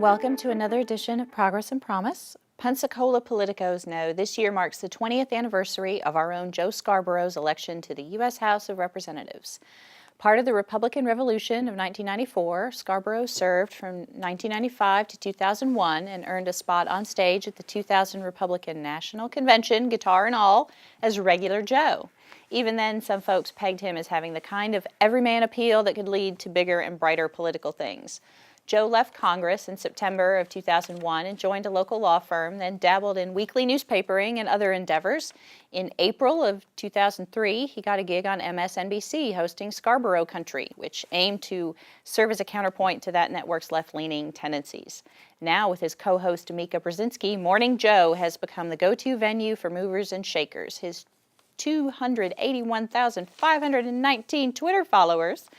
Welcome to another edition of Progress and Promise. Pensacola politicos know this year marks the 20th anniversary of our own Joe Scarborough's election to the U.S. House of Representatives. Part of the Republican Revolution of 1994, Scarborough served from 1995 to 2001 and earned a spot on stage at the 2000 Republican National Convention, guitar and all, as regular Joe. Even then, some folks pegged him as having the kind of everyman appeal that could lead to bigger and brighter political things. Joe left Congress in September of 2001 and joined a local law firm, then dabbled in weekly newspapering and other endeavors. In April of 2003, he got a gig on MSNBC hosting Scarborough Country, which aimed to serve as a counterpoint to that network's left-leaning tendencies. Now, with his co-host Mika Brzezinski, Morning Joe has become the go-to venue for movers and shakers. His 281,519 Twitter followers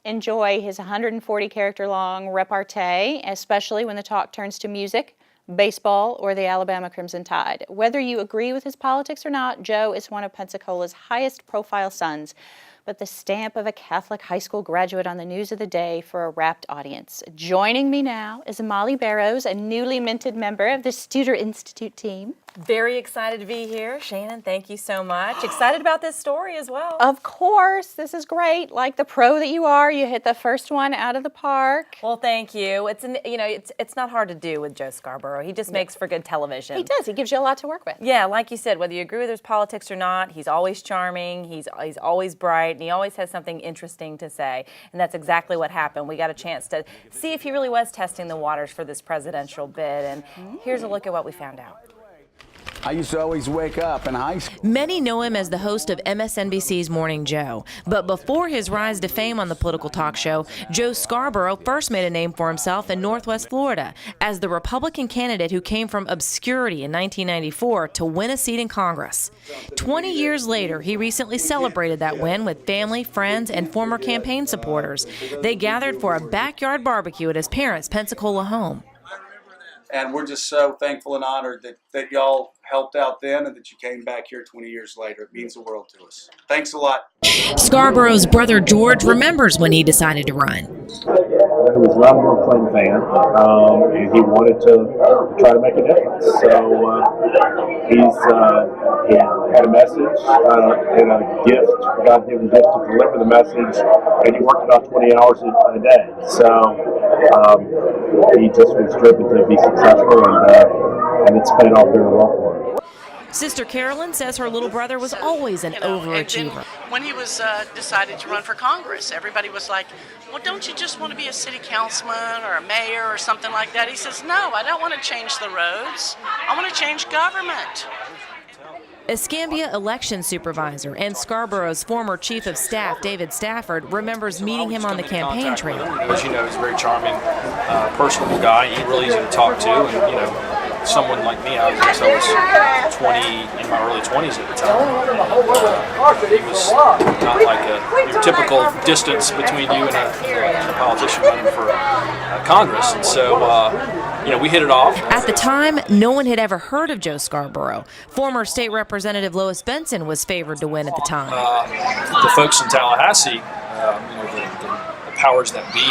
enjoy his 140-character-long repartee, especially when the talk turns to music, baseball, or the Alabama Crimson Tide. Whether you agree with his politics or not, Joe is one of Pensacola's highest-profile sons, but the stamp of a Catholic high school graduate on the news of the day for a rapt audience. Joining me now is Molly Barrows, a newly minted member of the Studer Institute team. Very excited to be here. Shannon, thank you so much. Excited about this story as well. Of course, this is great. Like the pro that you are, you hit the first one out of the park. Well, thank you. It's not hard to do with Joe Scarborough. He just makes for good television. He does. He gives you a lot to work with. Yeah, like you said, whether you agree with his politics or not, he's always charming, he's always bright, and he always has something interesting to say. And that's exactly what happened. We got a chance to see if he really was testing the waters for this presidential bid, and here's a look at what we found out. I used to always wake up in high school. Many know him as the host of MSNBC's Morning Joe. But before his rise to fame on the political talk show, Joe Scarborough first made a name for himself in Northwest Florida as the Republican candidate who came from obscurity in 1994 to win a seat in Congress. 20 years later, he recently celebrated that win with family, friends, and former campaign supporters. They gathered for a backyard barbecue at his parents' Pensacola home. And we're just so thankful and honored that y'all helped out then and that you came back here 20 years later. It means the world to us. Thanks a lot. Scarborough's brother George remembers when he decided to run. He was a Bill Clinton fan, and he wanted to try to make a difference. So he had a message and a gift, a God-given gift to deliver the message, and he worked about 20 hours a day. So he just was driven to be successful, and it's paid off very well for him. Sister Carolyn says her little brother was always an overachiever. And then when he was decided to run for Congress, everybody was like, well, don't you just want to be a city councilman or a mayor or something like that? He says, no, I don't want to change the roads. I want to change government. Escambia election supervisor and Scarborough's former chief of staff, David Stafford, remembers meeting him on the campaign trail. As you know, he's a very charming, personable guy. He's really easy to talk to, and someone like me, I was 20, in my early 20s at the time. It was not like your typical distance between you and a politician running for Congress, and so we hit it off. At the time, no one had ever heard of Joe Scarborough. Former State Representative Lois Benson was favored to win at the time. The folks in Tallahassee, the powers that be,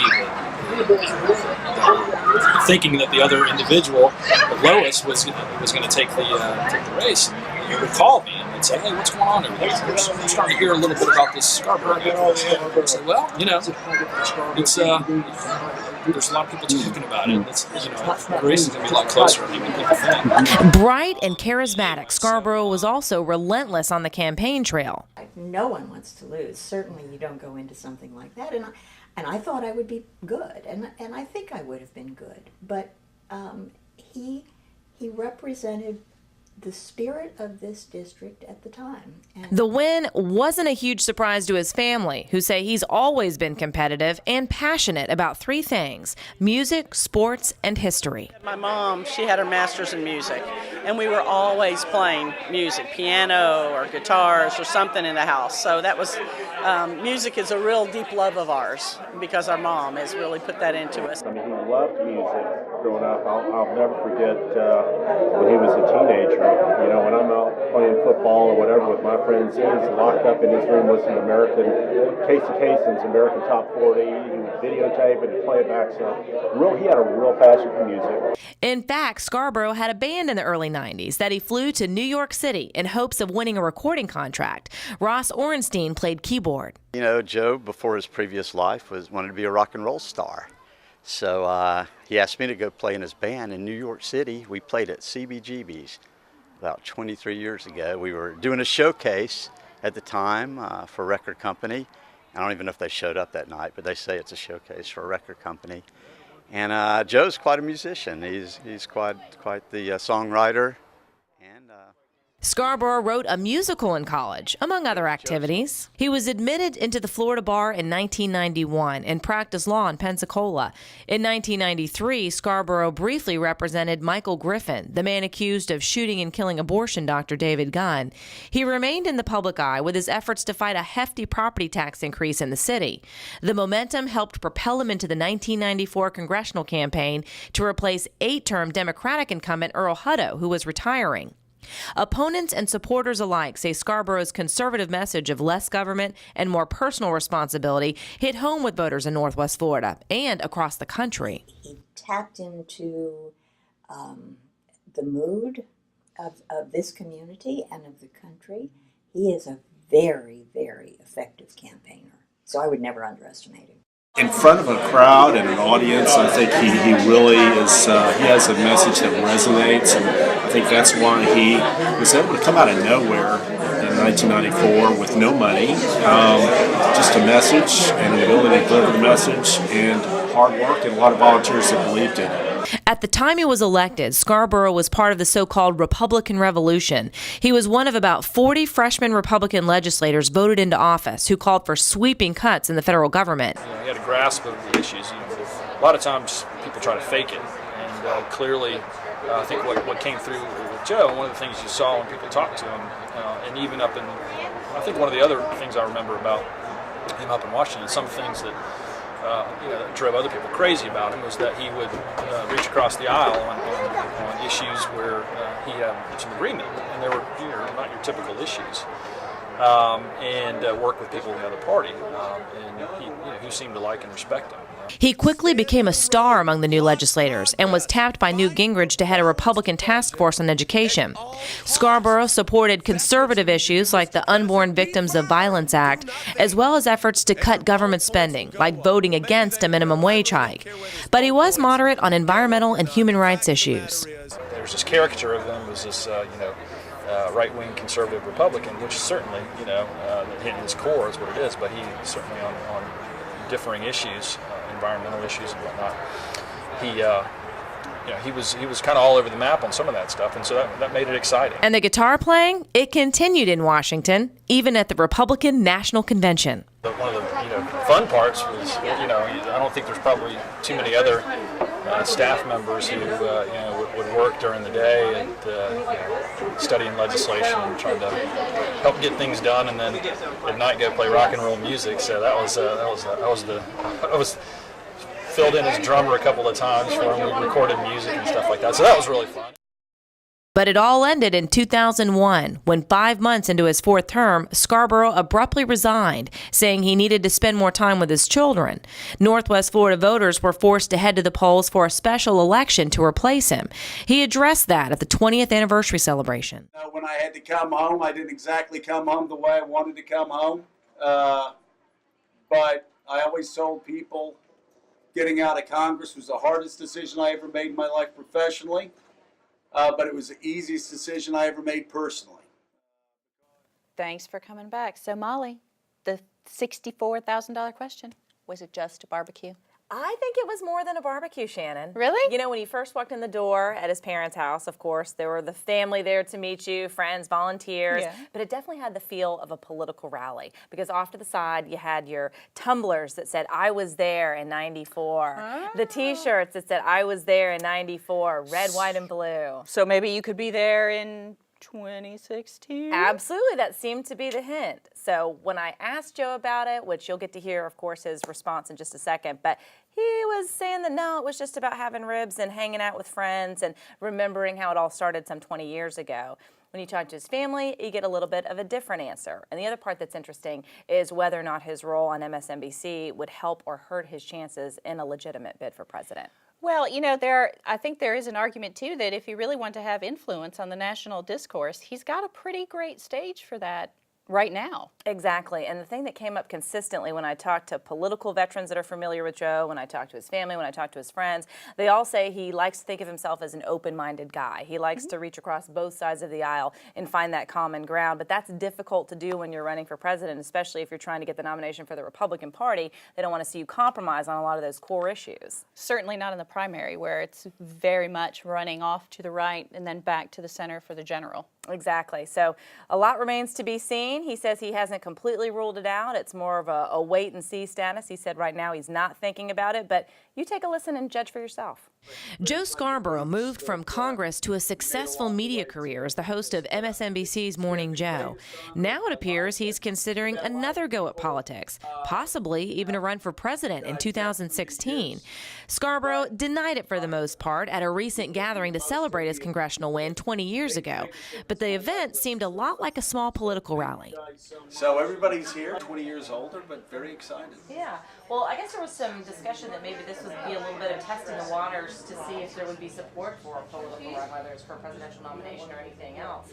thinking that the other individual, Lois, was going to take the race, and would call me and say, "Hey, what's going on over there? We're starting to hear a little bit about this Scarborough." I said, "Well, it's there's a lot of people talking about it. The race is going to be a lot closer than people think." Bright and charismatic, Scarborough was also relentless on the campaign trail. No one wants to lose. Certainly, you don't go into something like that, and I thought I would be good, and I think I would have been good. But he represented the spirit of this district at the time. And the win wasn't a huge surprise to his family, who say he's always been competitive and passionate about three things: music, sports, and history. My mom, she had her master's in music, and we were always playing music, piano or guitars or something in the house. So that was, music is a real deep love of ours because our mom has really put that into us. I mean, he loved music growing up. I'll never forget when he was a teenager. You know, when I'm out playing football or whatever with my friends, he's locked up in his room listening to Casey Kasem's American Top 40. He would videotape it and play it back. So he had a real passion for music. In fact, Scarborough had a band in the early 90s that he flew to New York City in hopes of winning a recording contract. Ross Orenstein played keyboard. You know, Joe, before his previous life, wanted to be a rock and roll star. So he asked me to go play in his band in New York City. We played at CBGB's about 23 years ago. We were doing a showcase at the time for a record company. I don't even know if they showed up that night, but they say it's a showcase for a record company. And Joe's quite a musician. He's quite the songwriter. Scarborough wrote a musical in college, among other activities. He was admitted into the Florida bar in 1991 and practiced law in Pensacola. In 1993, Scarborough briefly represented Michael Griffin, the man accused of shooting and killing abortion doctor David Gunn. He remained in the public eye with his efforts to fight a hefty property tax increase in the city. The momentum helped propel him into the 1994 congressional campaign to replace 8-term Democratic incumbent Earl Hutto, who was retiring. Opponents and supporters alike say Scarborough's conservative message of less government and more personal responsibility hit home with voters in Northwest Florida and across the country. He tapped into the mood of this community and of the country. He is a very, very effective campaigner, so I would never underestimate him. In front of a crowd and an audience, I think he really is, he has a message that resonates, and I think that's why he was able to come out of nowhere in 1994 with no money, just a message and an ability to deliver the message and hard work and a lot of volunteers that believed in it. At the time he was elected, Scarborough was part of the so-called Republican Revolution. He was one of about 40 freshman Republican legislators voted into office who called for sweeping cuts in the federal government. He had a grasp of the issues. A lot of times people try to fake it, and clearly I think what came through with Joe, and one of the things you saw when people talked to him, and even up in, I think one of the other things I remember about him up in Washington, some things that that drove other people crazy about him was that he would reach across the aisle on issues where he had some agreement, and they were not your typical issues, and work with people in the other party, and he seemed to like and respect him. He quickly became a star among the new legislators and was tapped by Newt Gingrich to head a Republican task force on education. Scarborough supported conservative issues like the Unborn Victims of Violence Act, as well as efforts to cut government spending, like voting against a minimum wage hike. But he was moderate on environmental and human rights issues. There's this caricature of him as this, right-wing conservative Republican, which certainly, in his core is what it is, but he certainly on differing issues, environmental issues and whatnot, he was kind of all over the map on some of that stuff, and so that made it exciting. And the guitar playing, it continued in Washington, even at the Republican National Convention. One of the fun parts was, I don't think there's probably too many other staff members who would work during the day and studying legislation and trying to help get things done, and then at night go play rock and roll music. So I was filled in as drummer a couple of times for him. We recorded music and stuff like that. So that was really fun. But it all ended in 2001, when 5 months into his 4th term, Scarborough abruptly resigned, saying he needed to spend more time with his children. Northwest Florida voters were forced to head to the polls for a special election to replace him. He addressed that at the 20th anniversary celebration. When I had to come home, I didn't exactly come home the way I wanted to come home. But I always told people getting out of Congress was the hardest decision I ever made in my life professionally. But it was the easiest decision I ever made personally. Thanks for coming back. So, Molly, the $64,000 question, was it just a barbecue? I think it was more than a barbecue, Shannon. Really? When he first walked in the door at his parents' house, of course, there were the family there to meet you, friends, volunteers, but it definitely had the feel of a political rally, because off to the side you had your tumblers that said, "I was there in '94," the T-shirts that said, "I was there in '94," red, white, and blue. So maybe you could be there in 2016? Absolutely, that seemed to be the hint. So when I asked Joe about it, which you'll get to hear, of course, his response in just a second, but he was saying that no, it was just about having ribs and hanging out with friends and remembering how it all started some 20 years ago. When you talk to his family, you get a little bit of a different answer. And the other part that's interesting is whether or not his role on MSNBC would help or hurt his chances in a legitimate bid for president. Well, you know, I think there is an argument, too, that if you really want to have influence on the national discourse, he's got a pretty great stage for that right now. Exactly. And the thing that came up consistently when I talked to political veterans that are familiar with Joe, when I talked to his family, when I talked to his friends, they all say he likes to think of himself as an open-minded guy. He likes to reach across both sides of the aisle and find that common ground. But that's difficult to do when you're running for president, especially if you're trying to get the nomination for the Republican Party. They don't want to see you compromise on a lot of those core issues. Certainly not in the primary, where it's very much running off to the right and then back to the center for the general. Exactly. So a lot remains to be seen. He says he hasn't completely ruled it out. It's more of a wait and see status. He said right now he's not thinking about it, but you take a listen and judge for yourself. Joe Scarborough moved from Congress to a successful media career as the host of MSNBC's Morning Joe. Now it appears he's considering another go at politics, possibly even a run for president in 2016. Scarborough denied it for the most part at a recent gathering to celebrate his congressional win 20 years ago, but the event seemed a lot like a small political rally. So everybody's here, 20 years older, but very excited. Yeah. Well, I guess there was some discussion that maybe this would be a little bit of testing the waters to see if there would be support for a political run, whether it's for a presidential nomination or anything else.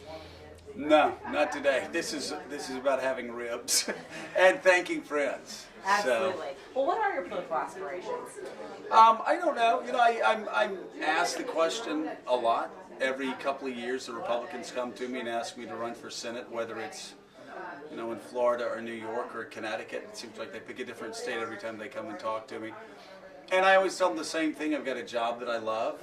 No, not today. This is about having ribs and thanking friends. Absolutely. So, well, what are your political aspirations? I don't know. You know, I'm asked the question a lot. Every couple of years, the Republicans come to me and ask me to run for Senate, whether it's, you know, in Florida or New York or Connecticut. It seems like they pick a different state every time they come and talk to me. And I always tell them the same thing. I've got a job that I love,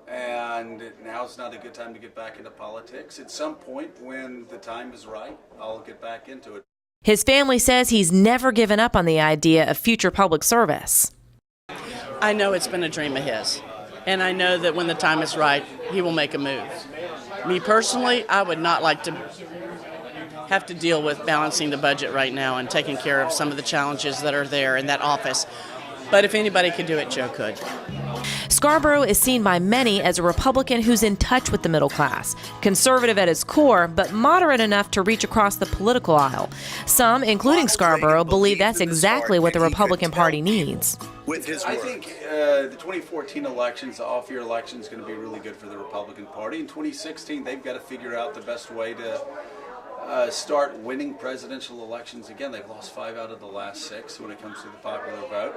and now's not a good time to get back into politics. At some point, when the time is right, I'll get back into it. His family says he's never given up on the idea of future public service. I know it's been a dream of his, and I know that when the time is right, he will make a move. Me personally, I would not like to have to deal with balancing the budget right now and taking care of some of the challenges that are there in that office. But if anybody could do it, Joe could. Scarborough is seen by many as a Republican who's in touch with the middle class, conservative at his core, but moderate enough to reach across the political aisle. Some, including Scarborough, believe that's exactly what the Republican Party needs. I think the 2014 elections, the off-year election, is going to be really good for the Republican Party. In 2016, they've got to figure out the best way to start winning presidential elections again. They've lost 5 out of the last 6 when it comes to the popular vote,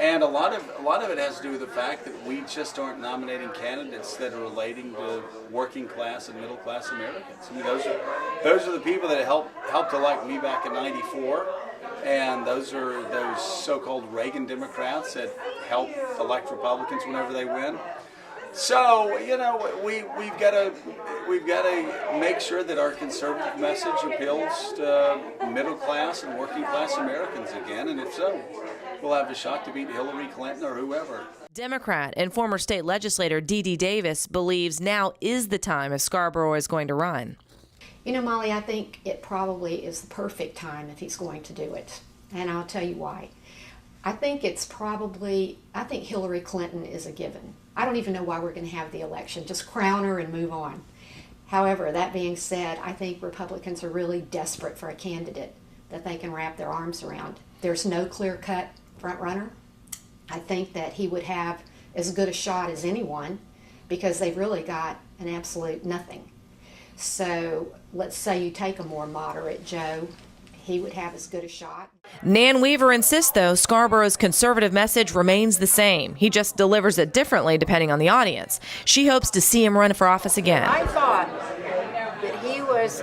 and a lot of it has to do with the fact that we just aren't nominating candidates that are relating to working class and middle class Americans. I mean, those are the people that helped elect me back in '94, and those are those so-called Reagan Democrats that help elect Republicans whenever they win. So, you know, we've got to make sure that our conservative message appeals to middle class and working class Americans again, and if so, we'll have a shot to beat Hillary Clinton or whoever. Democrat and former state legislator D.D. Davis believes now is the time if Scarborough is going to run. You know, Molly, I think it probably is the perfect time if he's going to do it, and I'll tell you why. I think Hillary Clinton is a given. I don't even know why we're going to have the election. Just crown her and move on. However, that being said, I think Republicans are really desperate for a candidate that they can wrap their arms around. There's no clear-cut front runner. I think that he would have as good a shot as anyone because they've really got an absolute nothing. So let's say you take a more moderate Joe. He would have as good a shot. Nan Weaver insists, though, Scarborough's conservative message remains the same. He just delivers it differently depending on the audience. She hopes to see him run for office again. I thought that he was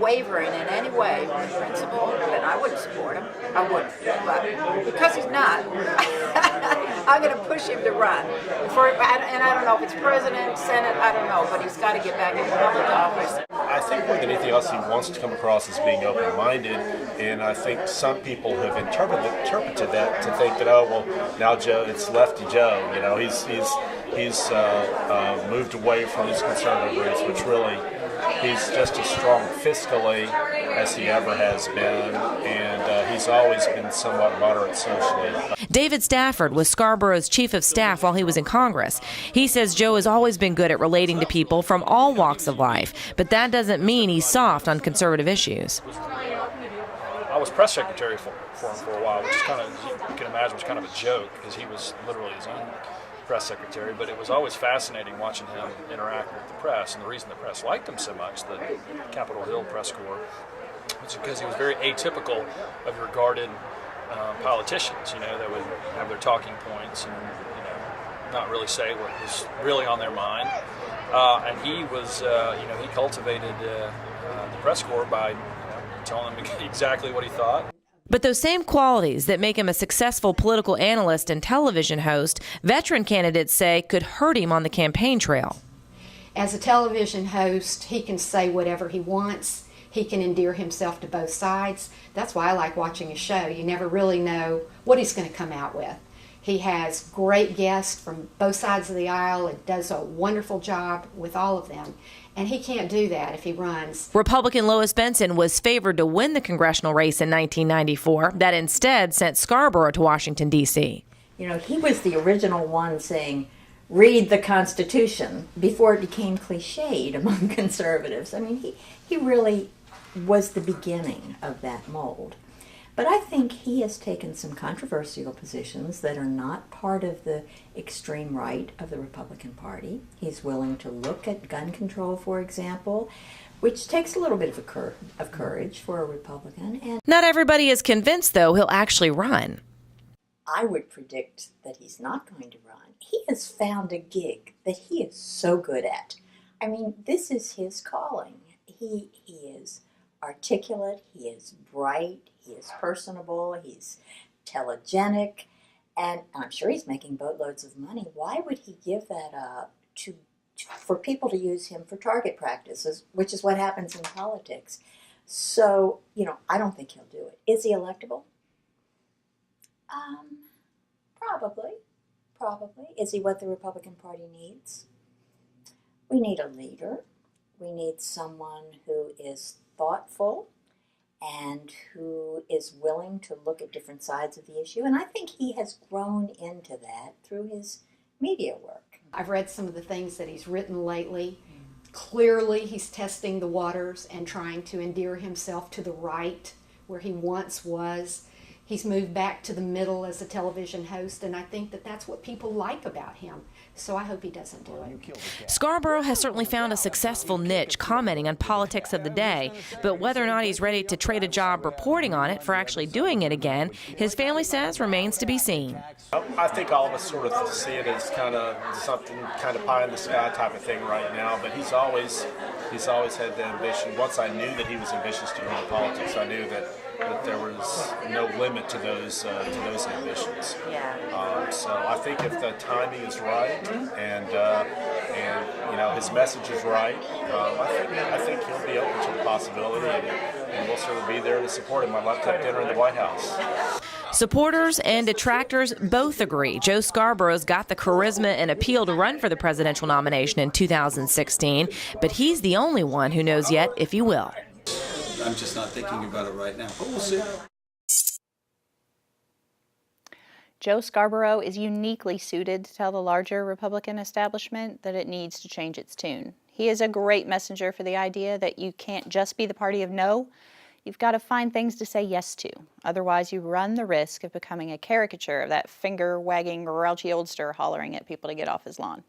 wavering in any way with principle, then I wouldn't support him. I wouldn't. But because he's not, I'm going to push him to run. And I don't know if it's president, Senate, I don't know, but he's got to get back in public office. I think more than anything else, he wants to come across as being open-minded, and I think some people have interpreted that to think that, oh, well, now Joe, it's lefty Joe. You know, he's moved away from his conservative roots, which really He's just as strong fiscally as he ever has been, and he's always been somewhat moderate socially. David Stafford was Scarborough's chief of staff while he was in Congress. He says Joe has always been good at relating to people from all walks of life, but that doesn't mean he's soft on conservative issues. I was press secretary for him for a while, which is kind of, you can imagine, was kind of a joke because he was literally his own press secretary, but it was always fascinating watching him interact with the press, and the reason the press liked him so much, the Capitol Hill press corps, was because he was very atypical of your guarded politicians, that would have their talking points and not really say what was really on their mind. And he was, he cultivated the press corps by telling them exactly what he thought. But those same qualities that make him a successful political analyst and television host, veteran candidates say could hurt him on the campaign trail. As a television host, he can say whatever he wants. He can endear himself to both sides. That's why I like watching a show. You never really know what he's going to come out with. He has great guests from both sides of the aisle and does a wonderful job with all of them. And he can't do that if he runs. Republican Lois Benson was favored to win the congressional race in 1994. That instead sent Scarborough to Washington, D.C. He was the original one saying, read the Constitution, before it became cliched among conservatives. I mean, he really was the beginning of that mold. But I think he has taken some controversial positions that are not part of the extreme right of the Republican Party. He's willing to look at gun control, for example, which takes a little bit of courage for a Republican. And not everybody is convinced, though, he'll actually run. I would predict that he's not going to run. He has found a gig that he is so good at. I mean, this is his calling. He is articulate, he is bright, he is personable, he's telegenic, and I'm sure he's making boatloads of money. Why would he give that up for people to use him for target practices, which is what happens in politics? So, I don't think he'll do it. Is he electable? Probably. Is he what the Republican Party needs? We need a leader. We need someone who is thoughtful and who is willing to look at different sides of the issue. And I think he has grown into that through his media work. I've read some of the things that he's written lately. Clearly, he's testing the waters and trying to endear himself to the right where he once was. He's moved back to the middle as a television host, and I think that that's what people like about him. So I hope he doesn't do it. Scarborough has certainly found a successful niche commenting on politics of the day, but whether or not he's ready to trade a job reporting on it for actually doing it again, his family says remains to be seen. I think all of us sort of see it as kind of something kind of pie in the sky type of thing right now, but he's always had the ambition. Once I knew that he was ambitious to go into politics, I knew that there was no limit to those ambitions. So I think if the timing is right and his message is right, I think he'll be open to the possibility, and we'll sort of be there to support him. I'd love to have dinner in the White House. Supporters and detractors both agree Joe Scarborough's got the charisma and appeal to run for the presidential nomination in 2016, but he's the only one who knows yet if he will. I'm just not thinking about it right now, but we'll see. Joe Scarborough is uniquely suited to tell the larger Republican establishment that it needs to change its tune. He is a great messenger for the idea that you can't just be the party of no. You've got to find things to say yes to. Otherwise, you run the risk of becoming a caricature of that finger-wagging, grouchy oldster hollering at people to get off his lawn.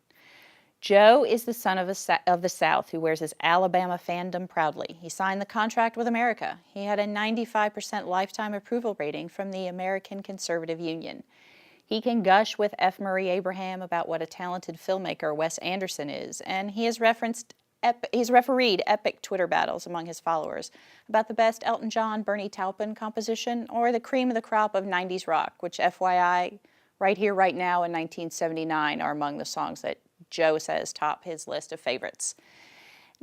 Joe is the son of the South who wears his Alabama fandom proudly. He signed the contract with America. He had a 95% lifetime approval rating from the American Conservative Union. He can gush with F. Murray Abraham about what a talented filmmaker Wes Anderson is, and he has refereed epic Twitter battles among his followers about the best Elton John, Bernie Taupin composition or the cream of the crop of 90s rock, which FYI, Right Here, Right Now, and 1979 are among the songs that Joe says top his list of favorites.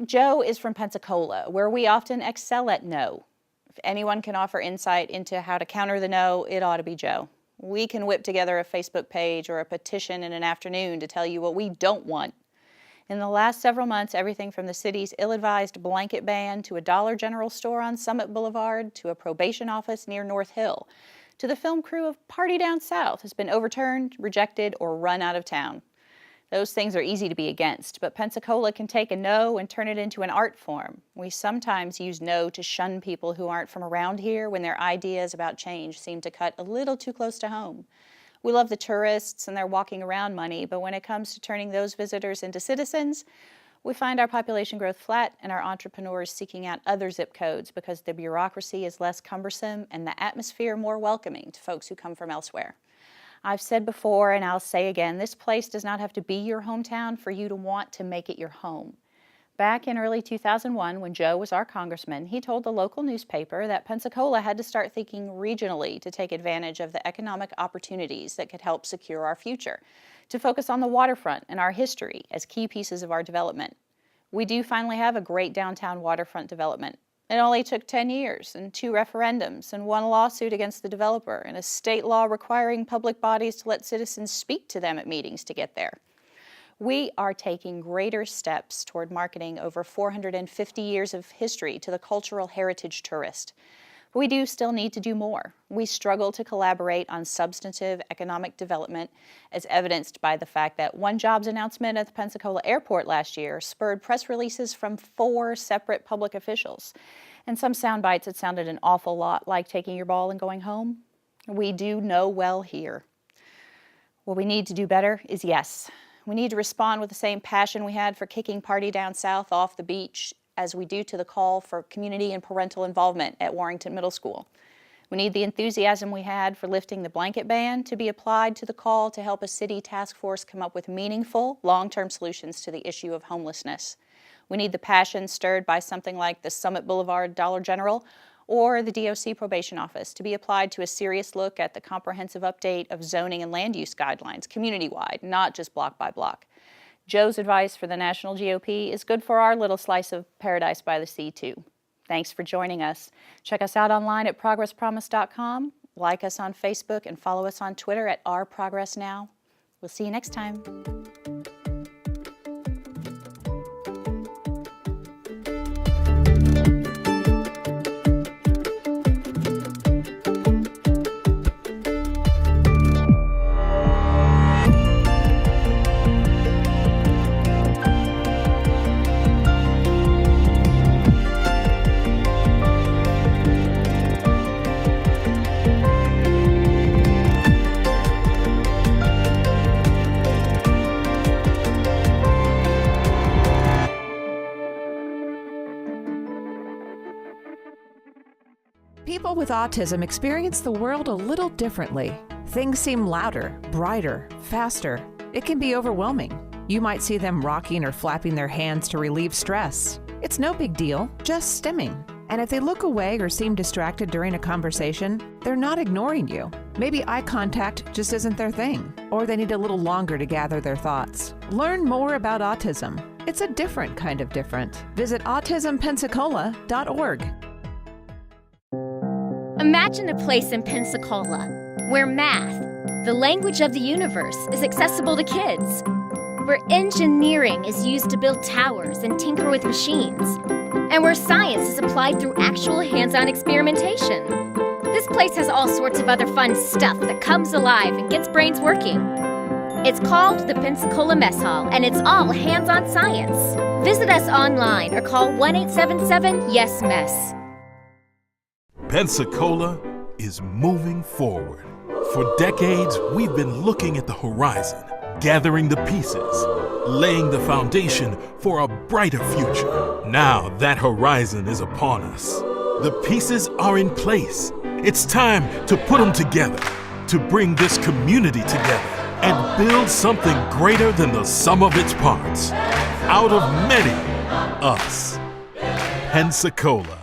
Joe is from Pensacola, where we often excel at no. If anyone can offer insight into how to counter the no, it ought to be Joe. We can whip together a Facebook page or a petition in an afternoon to tell you what we don't want. In the last several months, everything from the city's ill-advised blanket ban to a Dollar General store on Summit Boulevard to a probation office near North Hill to the film crew of Party Down South has been overturned, rejected, or run out of town. Those things are easy to be against, but Pensacola can take a no and turn it into an art form. We sometimes use no to shun people who aren't from around here when their ideas about change seem to cut a little too close to home. We love the tourists and their walking around money, but when it comes to turning those visitors into citizens, we find our population growth flat and our entrepreneurs seeking out other zip codes because the bureaucracy is less cumbersome and the atmosphere more welcoming to folks who come from elsewhere. I've said before, and I'll say again, this place does not have to be your hometown for you to want to make it your home. Back in early 2001, when Joe was our congressman, he told the local newspaper that Pensacola had to start thinking regionally to take advantage of the economic opportunities that could help secure our future, to focus on the waterfront and our history as key pieces of our development. We do finally have a great downtown waterfront development. It only took 10 years and 2 referendums and 1 lawsuit against the developer and a state law requiring public bodies to let citizens speak to them at meetings to get there. We are taking greater steps toward marketing over 450 years of history to the cultural heritage tourist. But we do still need to do more. We struggle to collaborate on substantive economic development, as evidenced by the fact that one jobs announcement at the Pensacola airport last year spurred press releases from 4 separate public officials. And some sound bites that sounded an awful lot like taking your ball and going home. We do know well here. What we need to do better is yes. We need to respond with the same passion we had for kicking Party Down South off the beach as we do to the call for community and parental involvement at Warrington Middle School. We need the enthusiasm we had for lifting the blanket ban to be applied to the call to help a city task force come up with meaningful, long-term solutions to the issue of homelessness. We need the passion stirred by something like the Summit Boulevard Dollar General or the DOC Probation Office to be applied to a serious look at the comprehensive update of zoning and land use guidelines community-wide, not just block by block. Joe's advice for the national GOP is good for our little slice of paradise by the sea, too. Thanks for joining us. Check us out online at progresspromise.com, like us on Facebook, and follow us on Twitter at @OurProgressNow. We'll see you next time. People with autism experience the world a little differently. Things seem louder, brighter, faster. It can be overwhelming. You might see them rocking or flapping their hands to relieve stress. It's no big deal, just stimming. And if they look away or seem distracted during a conversation, they're not ignoring you. Maybe eye contact just isn't their thing, or they need a little longer to gather their thoughts. Learn more about autism. It's a different kind of different. Visit autismpensacola.org. Imagine a place in Pensacola where math, the language of the universe, is accessible to kids, where engineering is used to build towers and tinker with machines, and where science is applied through actual hands-on experimentation. This place has all sorts of other fun stuff that comes alive and gets brains working. It's called the Pensacola Mess Hall, and it's all hands-on science. Visit us online or call 1-877-YES-MESS. Pensacola is moving forward. For decades, we've been looking at the horizon, gathering the pieces, laying the foundation for a brighter future. Now that horizon is upon us. The pieces are in place. It's time to put them together, to bring this community together and build something greater than the sum of its parts. Out of many, us. Pensacola.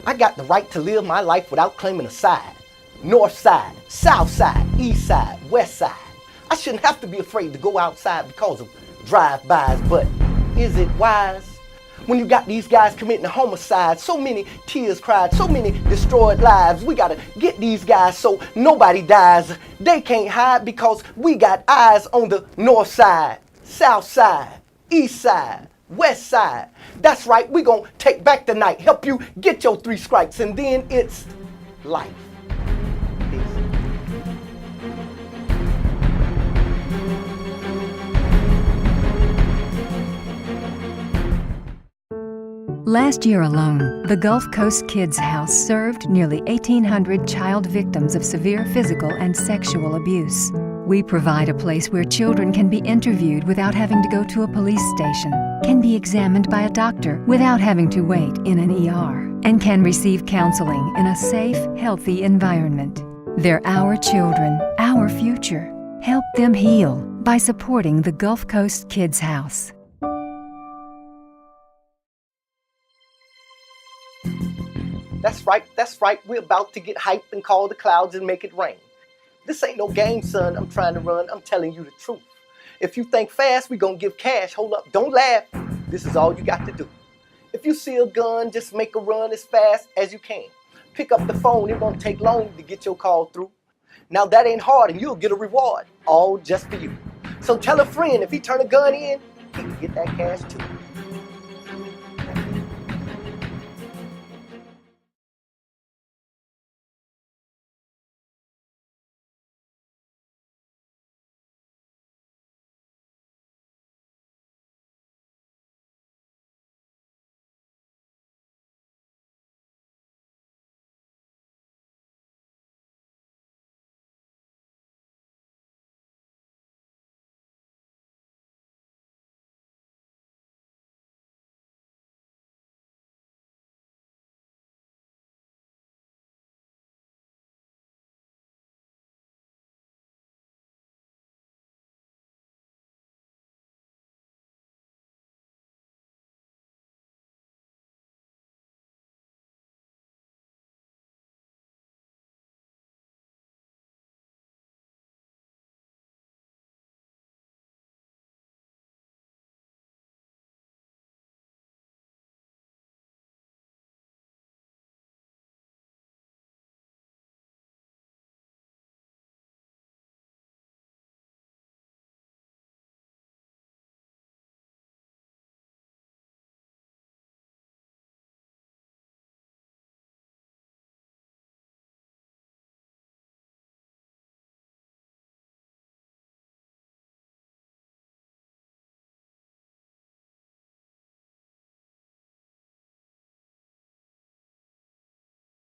I got the right to live my life without claiming a side. North side, south side, east side, west side. I shouldn't have to be afraid to go outside because of drive-bys, but is it wise? When you got these guys committing homicide, so many tears cried, so many destroyed lives. We gotta get these guys so nobody dies. They can't hide because we got eyes on the north side, south side, east side, west side. That's right, we gonna take back the night, help you get your 3 strikes, and then it's life. Last year alone, the Gulf Coast Kids House served nearly 1,800 child victims of severe physical and sexual abuse. We provide a place where children can be interviewed without having to go to a police station, can be examined by a doctor without having to wait in an ER, and can receive counseling in a safe, healthy environment. They're our children, our future. Help them heal by supporting the Gulf Coast Kids House. That's right, we're about to get hyped and call the clouds and make it rain. This ain't no game, son, I'm trying to run, I'm telling you the truth. If you think fast, we gonna give cash, hold up, don't laugh. This is all you got to do. If you see a gun, just make a run as fast as you can. Pick up the phone, it won't take long to get your call through. Now that ain't hard and you'll get a reward, all just for you. So tell a friend, if he turn a gun in, he can get that cash too.